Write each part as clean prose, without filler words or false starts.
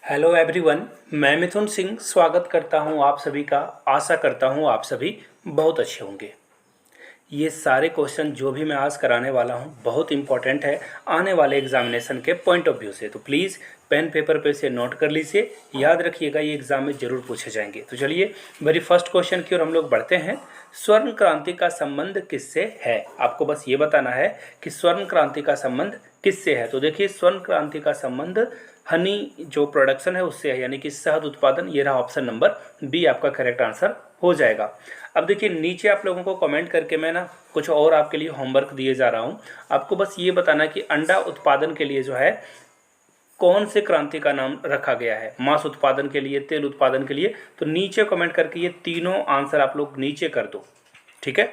Hello everyone. मैं मिथुन सिंह स्वागत करता हूं आप सभी का। आशा करता हूं आप सभी बहुत अच्छे होंगे। ये सारे क्वेश्चन जो भी मैं आज कराने वाला हूं बहुत इंपॉर्टेंट है आने वाले एग्जामिनेशन के पॉइंट ऑफ व्यू से। तो प्लीज़ पेन पेपर पे से नोट कर लीजिए, याद रखिएगा, ये एग्जाम में ज़रूर पूछे जाएंगे। तो चलिए वेरी फर्स्ट क्वेश्चन की ओर हम लोग बढ़ते हैं। स्वर्ण क्रांति का संबंध किससे है? आपको बस ये बताना है कि स्वर्ण क्रांति का संबंध किससे है। तो देखिए, स्वर्ण क्रांति का संबंध हनी जो प्रोडक्शन है उससे है, यानी कि शहद उत्पादन। ये रहा ऑप्शन नंबर बी, आपका करेक्ट आंसर हो जाएगा। अब देखिए, नीचे आप लोगों को कमेंट करके मैं ना कुछ और आपके लिए होमवर्क दिए जा रहा हूँ। आपको बस ये बताना है कि अंडा उत्पादन के लिए जो है कौन से क्रांति का नाम रखा गया है, मांस उत्पादन के लिए, तेल उत्पादन के लिए। तो नीचे कमेंट करके ये तीनों आंसर आप लोग नीचे कर दो, ठीक है।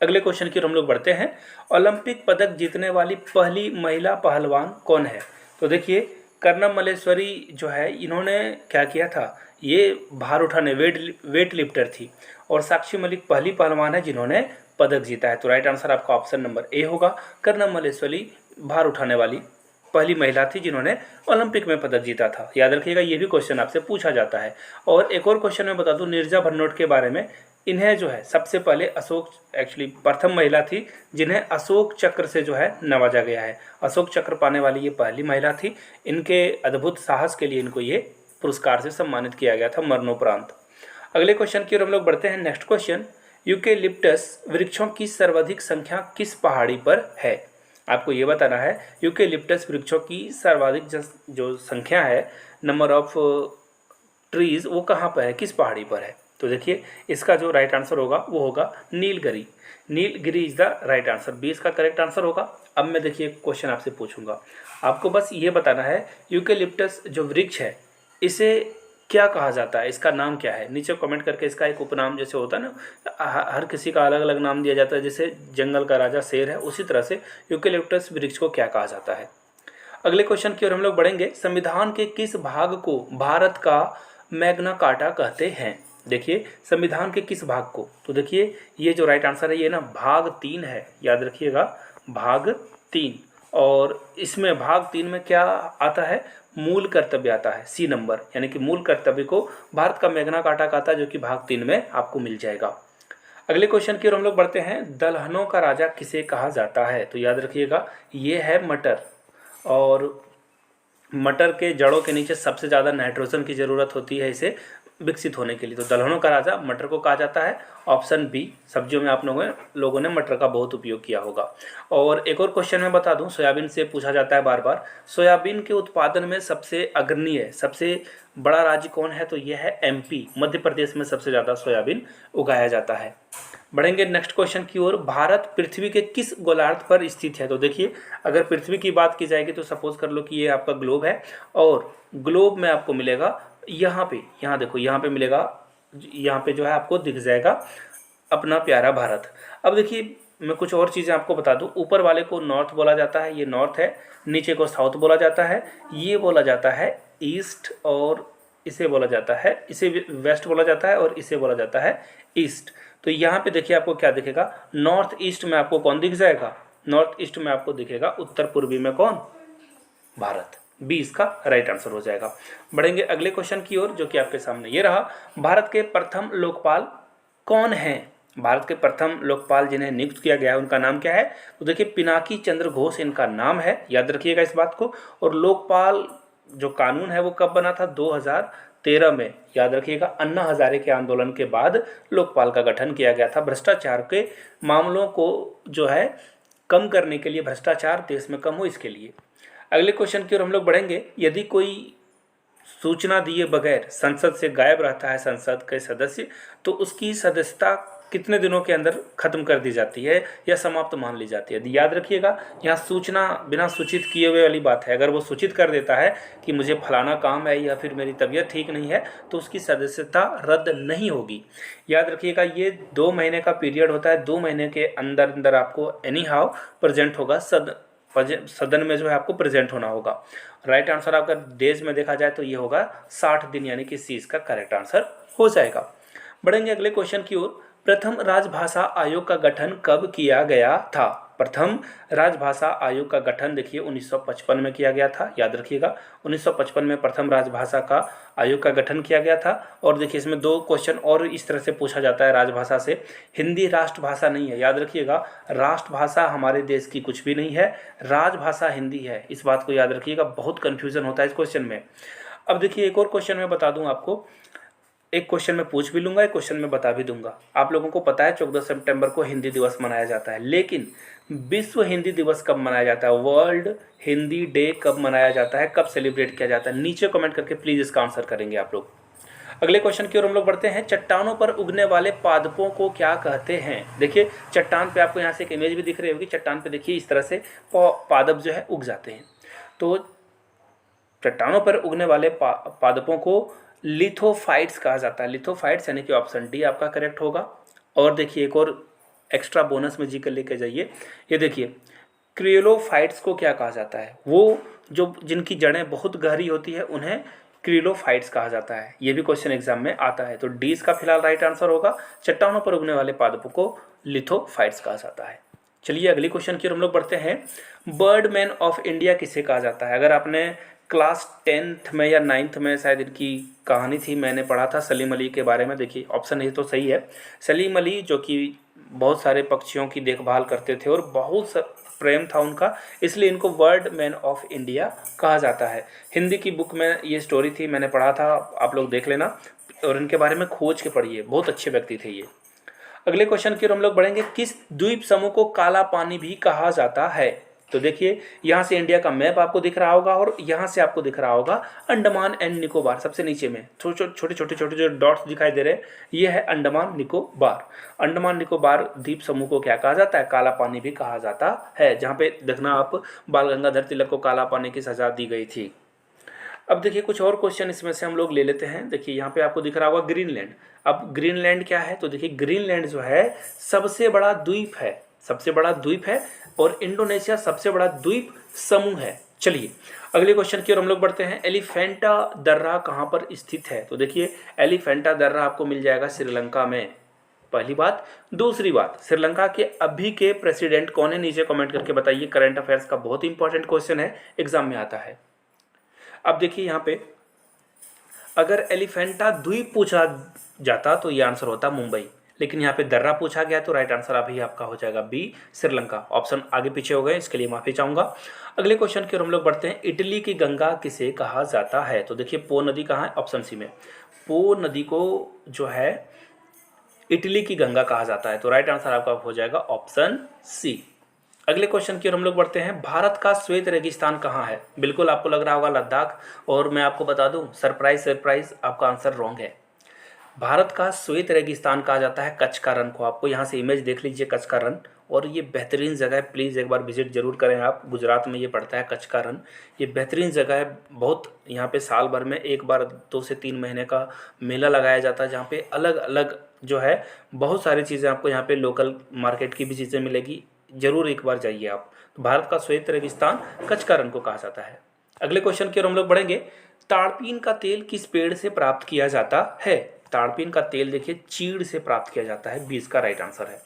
अगले क्वेश्चन की ओर हम लोग बढ़ते हैं। ओलंपिक पदक जीतने वाली पहली महिला पहलवान कौन है? तो देखिए, कर्णम मल्लेश्वरी जो है, इन्होंने क्या किया था, ये भार उठाने वेट लिफ्टर थी। और साक्षी मलिक पहली पहलवान है जिन्होंने पदक जीता है। तो राइट आंसर आपका ऑप्शन नंबर ए होगा। कर्णम मल्लेश्वरी भार उठाने वाली पहली महिला थी जिन्होंने ओलंपिक में पदक जीता था। याद रखिएगा, ये भी क्वेश्चन आपसे पूछा जाता है। और एक और क्वेश्चन मैं बता दूं नीरजा भनोट के बारे में। इन्हें जो है सबसे पहले अशोक, एक्चुअली प्रथम महिला थी जिन्हें अशोक चक्र से जो है नवाजा गया है। अशोक चक्र पाने वाली ये पहली महिला थी। इनके अद्भुत साहस के लिए इनको ये पुरस्कार से सम्मानित किया गया था मरणोपरांत। अगले क्वेश्चन की ओर हम लोग बढ़ते हैं। नेक्स्ट क्वेश्चन, यूकेलिप्टस वृक्षों की सर्वाधिक संख्या किस पहाड़ी पर है? आपको ये बताना है यूकेलिप्टस वृक्षों की सर्वाधिक जो संख्या है, नंबर ऑफ ट्रीज, वो कहाँ पर है, किस पहाड़ी पर है? तो देखिए, इसका जो राइट आंसर होगा वो होगा Nilgiri. Nilgiri is the right answer, B इसका करेक्ट आंसर होगा। अब मैं देखिए क्वेश्चन आपसे पूछूंगा, आपको बस ये बताना है यूकेलिप्टस जो वृक्ष है इसे क्या कहा जाता है, इसका नाम क्या है? नीचे कमेंट करके इसका एक उपनाम जैसे होता है ना, हर किसी का अलग अलग नाम दिया जाता है, जैसे जंगल का राजा शेर है, उसी तरह से यूकेलिप्टस वृक्ष को क्या कहा जाता है। अगले क्वेश्चन की ओर हम लोग बढ़ेंगे। संविधान के किस भाग को भारत का मैग्ना कार्टा कहते हैं? देखिए, संविधान के किस भाग को? तो देखिए, ये जो राइट आंसर है ये ना भाग 3 है, याद रखिएगा, भाग 3। और इसमें भाग 3 में क्या आता है, मूल कर्तव्य आता है, सी नंबर, यानी कि मूल कर्तव्य को भारत का मैग्ना कार्टा कहता है, जो कि भाग 3 में आपको मिल जाएगा। अगले क्वेश्चन की ओर हम लोग बढ़ते हैं। दलहनों का राजा किसे कहा जाता है? तो याद रखिएगा, ये है मटर। और मटर के जड़ों के नीचे सबसे ज़्यादा नाइट्रोजन की ज़रूरत होती है इसे विकसित होने के लिए। तो दलहनों का राजा मटर को कहा जाता है। ऑप्शन बी, सब्जियों में आप लोगों ने मटर का बहुत उपयोग किया होगा। और एक और क्वेश्चन मैं बता दूं, सोयाबीन से पूछा जाता है बार बार। सोयाबीन के उत्पादन में सबसे अग्रणी है, सबसे बड़ा राज्य कौन है? तो यह है एमपी, मध्य प्रदेश में सबसे ज़्यादा सोयाबीन उगाया जाता है। बढ़ेंगे नेक्स्ट क्वेश्चन की ओर। भारत पृथ्वी के किस गोलार्ध पर स्थित है? तो देखिए, अगर पृथ्वी की बात की जाएगी तो सपोज कर लो कि ये आपका ग्लोब है, और ग्लोब में आपको मिलेगा यहाँ पे, यहाँ देखो, यहाँ पे मिलेगा, यहाँ पे जो है आपको दिख जाएगा अपना प्यारा भारत। अब देखिए, मैं कुछ और चीज़ें आपको बता दूं। ऊपर वाले को नॉर्थ बोला जाता है, ये नॉर्थ है। नीचे को साउथ बोला जाता है, ये बोला जाता है ईस्ट। और इसे बोला जाता है, इसे वेस्ट बोला जाता है, और इसे बोला जाता है ईस्ट। तो यहाँ पे देखिए आपको क्या दिखेगा, नॉर्थ ईस्ट में आपको कौन दिख जाएगा? नॉर्थ ईस्ट में आपको दिखेगा उत्तर पूर्वी में कौन? भारत। बी इसका राइट आंसर हो जाएगा। बढ़ेंगे अगले क्वेश्चन की ओर, जो कि आपके सामने ये रहा। भारत के प्रथम लोकपाल कौन है? भारत के प्रथम लोकपाल जिन्हें नियुक्त किया गया है उनका नाम क्या है? तो देखिए, पिनाकी चंद्र घोष इनका नाम है, याद रखिएगा इस बात को। और लोकपाल जो कानून है वो कब बना था? 2013 में, याद रखिएगा। अन्ना हजारे के आंदोलन के बाद लोकपाल का गठन किया गया था, भ्रष्टाचार के मामलों को जो है कम करने के लिए, भ्रष्टाचार देश में कम हो इसके लिए। अगले क्वेश्चन की ओर हम लोग बढ़ेंगे। यदि कोई सूचना दिए बगैर संसद से गायब रहता है संसद के सदस्य, तो उसकी सदस्यता कितने दिनों के अंदर खत्म कर दी जाती है या समाप्त मान ली जाती है? याद रखिएगा, यहाँ सूचना बिना सूचित किए हुए वाली बात है। अगर वो सूचित कर देता है कि मुझे फलाना काम है या फिर मेरी तबीयत ठीक नहीं है, तो उसकी सदस्यता रद्द नहीं होगी। याद रखिएगा, ये 2 महीने का पीरियड होता है। 2 महीने के अंदर अंदर आपको एनी हाउ प्रेजेंट होगा, सदन में जो है आपको प्रेजेंट होना होगा। राइट आंसर आपका डेज में देखा जाए तो ये होगा 60 दिन, यानी कि सी इसका करेक्ट आंसर हो जाएगा। बढ़ेंगे अगले क्वेश्चन की ओर। प्रथम राजभाषा आयोग का गठन कब किया गया था? प्रथम राजभाषा आयोग का गठन देखिए 1955 में किया गया था, याद रखिएगा 1955 में प्रथम राजभाषा का आयोग का गठन किया गया था। और देखिए इसमें 2 क्वेश्चन और इस तरह से पूछा जाता है राजभाषा से। हिंदी राष्ट्रभाषा नहीं है, याद रखिएगा राष्ट्रभाषा हमारे देश की कुछ भी नहीं है, राजभाषा हिंदी है, इस बात को याद रखिएगा, बहुत कन्फ्यूजन होता है इस क्वेश्चन में। अब देखिए एक और क्वेश्चन मैं बता दूं आपको, एक क्वेश्चन मैं पूछ भी लूंगा, एक क्वेश्चन मैं बता भी दूंगा। आप लोगों को पता है 14 सितंबर को हिंदी दिवस मनाया जाता है, लेकिन विश्व हिंदी दिवस कब मनाया जाता है, वर्ल्ड हिंदी डे कब मनाया जाता है, कब सेलिब्रेट किया जाता है, नीचे कमेंट करके प्लीज इसका आंसर करेंगे आप लोग। अगले क्वेश्चन की ओर हम लोग बढ़ते हैं। चट्टानों पर उगने वाले पादपों को क्या कहते हैं। देखिए चट्टान पे आपको यहाँ से एक इमेज भी दिख रही होगी, चट्टान पे देखिए इस तरह से पादप जो है उग जाते हैं। तो चट्टानों पर उगने वाले पादपों को लिथोफाइट्स कहा जाता है। लिथोफाइट्स यानी कि ऑप्शन डी आपका करेक्ट होगा। और देखिए एक और एक्स्ट्रा बोनस में जी कर लेके जाइए, ये देखिए क्रियोलोफाइट्स को क्या कहा जाता है, वो जो जिनकी जड़ें बहुत गहरी होती है उन्हें क्रियोलोफाइट्स कहा जाता है। ये भी क्वेश्चन एग्जाम में आता है। तो डी इसका फिलहाल राइट आंसर होगा, चट्टानों पर उगने वाले पादपों को लिथोफाइट्स कहा जाता है। चलिए अगली क्वेश्चन की ओर हम लोग बढ़ते हैं। बर्डमैन ऑफ इंडिया किसे कहा जाता है। अगर आपने क्लास 10th में या 9th में शायद इनकी कहानी थी, मैंने पढ़ा था सलीम अली के बारे में। देखिए ऑप्शन ए तो सही है, सलीम अली जो कि बहुत सारे पक्षियों की देखभाल करते थे और बहुत प्रेम था उनका, इसलिए इनको बर्ड मैन ऑफ इंडिया कहा जाता है। हिंदी की बुक में ये स्टोरी थी, मैंने पढ़ा था, आप लोग देख लेना और इनके बारे में खोज के पढ़िए, बहुत अच्छे व्यक्ति थे ये। अगले क्वेश्चन की ओर हम लोग बढ़ेंगे। किस द्वीप समूह को काला पानी भी कहा जाता है। तो देखिए यहाँ से इंडिया का मैप आपको दिख रहा होगा और यहाँ से आपको दिख रहा होगा अंडमान एंड निकोबार, सबसे नीचे में छोटे छोटे जो डॉट्स दिखाई दे रहे हैं, ये है अंडमान निकोबार। अंडमान निकोबार द्वीप समूह को क्या कहा जाता है, काला पानी भी कहा जाता है, जहाँ पे देखना आप बाल गंगाधर तिलक को काला पानी की सजा दी गई थी। अब देखिए कुछ और क्वेश्चन इसमें से हम लोग ले लेते हैं। देखिए यहाँ पे आपको दिख रहा होगा ग्रीनलैंड। अब ग्रीनलैंड क्या है, तो देखिए ग्रीनलैंड जो है सबसे बड़ा द्वीप है, सबसे बड़ा द्वीप है, और इंडोनेशिया सबसे बड़ा द्वीप समूह है। चलिए अगले क्वेश्चन की ओर हम लोग बढ़ते हैं। एलिफेंटा दर्रा कहाँ पर स्थित है। तो देखिए एलिफेंटा दर्रा आपको मिल जाएगा श्रीलंका में, पहली बात। दूसरी बात, श्रीलंका के अभी के प्रेसिडेंट कौन है, नीचे कमेंट करके बताइए। करंट अफेयर्स का बहुत इंपॉर्टेंट क्वेश्चन है, एग्जाम में आता है। अब देखिए यहाँ पे अगर एलिफेंटा द्वीप पूछा जाता तो ये आंसर होता मुंबई, लेकिन यहाँ पे दर्रा पूछा गया तो राइट आंसर अभी आपका हो जाएगा बी श्रीलंका। ऑप्शन आगे पीछे हो गए, इसके लिए माफी चाहूंगा। अगले क्वेश्चन की ओर हम लोग बढ़ते हैं। इटली की गंगा किसे कहा जाता है। तो देखिए पो नदी कहाँ है, ऑप्शन सी में। पो नदी को जो है इटली की गंगा कहा जाता है, तो राइट आंसर आपका हो जाएगा ऑप्शन सी। अगले क्वेश्चन की ओर हम लोग बढ़ते हैं। भारत का श्वेत रेगिस्तान कहाँ है। बिल्कुल आपको लग रहा होगा लद्दाख, और मैं आपको बता दूं सरप्राइज आपका आंसर रॉन्ग है। भारत का श्वेत रेगिस्तान कहा जाता है कच्छ का रण को। आपको यहाँ से इमेज देख लीजिए कच्छ का रण, और ये बेहतरीन जगह है, प्लीज़ एक बार विजिट जरूर करें आप। गुजरात में ये पड़ता है कच्छ का रण, ये बेहतरीन जगह है बहुत। यहाँ पे साल भर में एक बार 2 से 3 महीने का मेला लगाया जाता है, जहाँ पे अलग अलग जो है बहुत सारी चीज़ें आपको यहाँ पे लोकल मार्केट की भी चीज़ें मिलेगी, जरूर एक बार जाइए आप। तो भारत का श्वेत रेगिस्तान कच्छ का रण को कहा जाता है। अगले क्वेश्चन की ओर हम लोग बढ़ेंगे। ताड़पीन का तेल किस पेड़ से प्राप्त किया जाता है। ताड़पीन का तेल देखिए चीड़ से प्राप्त किया जाता है, 20 का राइट आंसर है।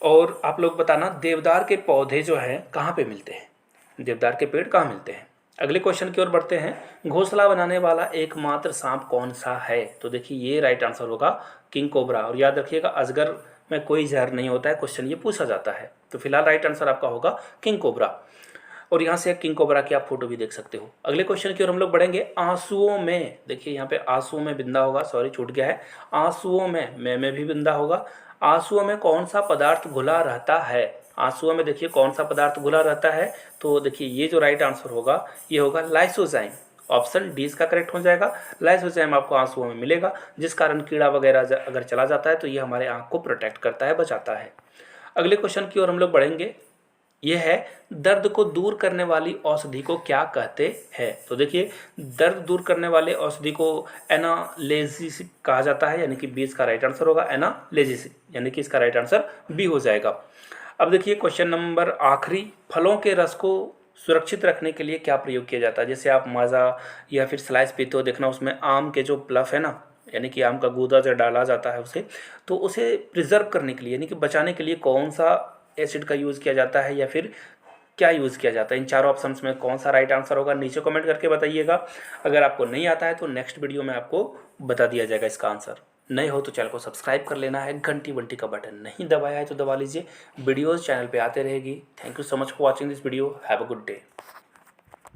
और आप लोग बताना देवदार के पौधे जो हैं कहाँ पे मिलते हैं, देवदार के पेड़ कहाँ मिलते हैं। अगले क्वेश्चन की ओर बढ़ते हैं। घोंसला बनाने वाला एकमात्र सांप कौन सा है। तो देखिए ये राइट आंसर होगा किंग कोबरा। और याद रखिएगा अजगर में कोई जहर नहीं होता है, क्वेश्चन ये पूछा जाता है। तो फिलहाल राइट आंसर आपका होगा किंग कोबरा, और यहाँ से किंग कोबरा की आप फोटो भी देख सकते हो। अगले क्वेश्चन की ओर हम लोग बढ़ेंगे। आंसुओं में, देखिए यहाँ पे आंसुओं में बिंदा होगा, सॉरी छूट गया है। आंसुओं में भी बिंदा होगा। आंसुओं में कौन सा पदार्थ घुला रहता है। आंसुओं में देखिए कौन सा पदार्थ घुला रहता है, तो देखिए ये जो राइट आंसर होगा ये होगा लाइसोजाइम। ऑप्शन डी इसका करेक्ट हो जाएगा। लाइसोजाइम आपको आंसुओं में मिलेगा, जिस कारण कीड़ा वगैरह अगर चला जाता है तो ये हमारे आंख को प्रोटेक्ट करता है, बचाता है। अगले क्वेश्चन की ओर हम लोग बढ़ेंगे। यह है दर्द को दूर करने वाली औषधि को क्या कहते हैं। तो देखिए दर्द दूर करने वाले औषधि को एनाल्जेसिक कहा जाता है, यानी कि बी इसका राइट आंसर होगा एनाल्जेसिक, यानी कि इसका राइट आंसर बी हो जाएगा। अब देखिए क्वेश्चन नंबर आखिरी। फलों के रस को सुरक्षित रखने के लिए क्या प्रयोग किया जाता है। जैसे आप माजा या फिर स्लाइस पीते हो, देखना उसमें आम के जो प्लफ है ना, यानी कि आम का गूदा जो डाला जाता है उसे, तो उसे प्रिजर्व करने के लिए यानी कि बचाने के लिए कौन सा एसिड का यूज़ किया जाता है या फिर क्या यूज़ किया जाता है? इन चारों ऑप्शंस में कौन सा राइट आंसर होगा, नीचे कमेंट करके बताइएगा। अगर आपको नहीं आता है तो नेक्स्ट वीडियो में आपको बता दिया जाएगा इसका आंसर। नए हो तो चैनल को सब्सक्राइब कर लेना है, घंटी वंटी का बटन नहीं दबाया है तो दबा लीजिए। वीडियोज़ चैनल पे आते रहेगी। Thank you so much for watching this video. Have a good day.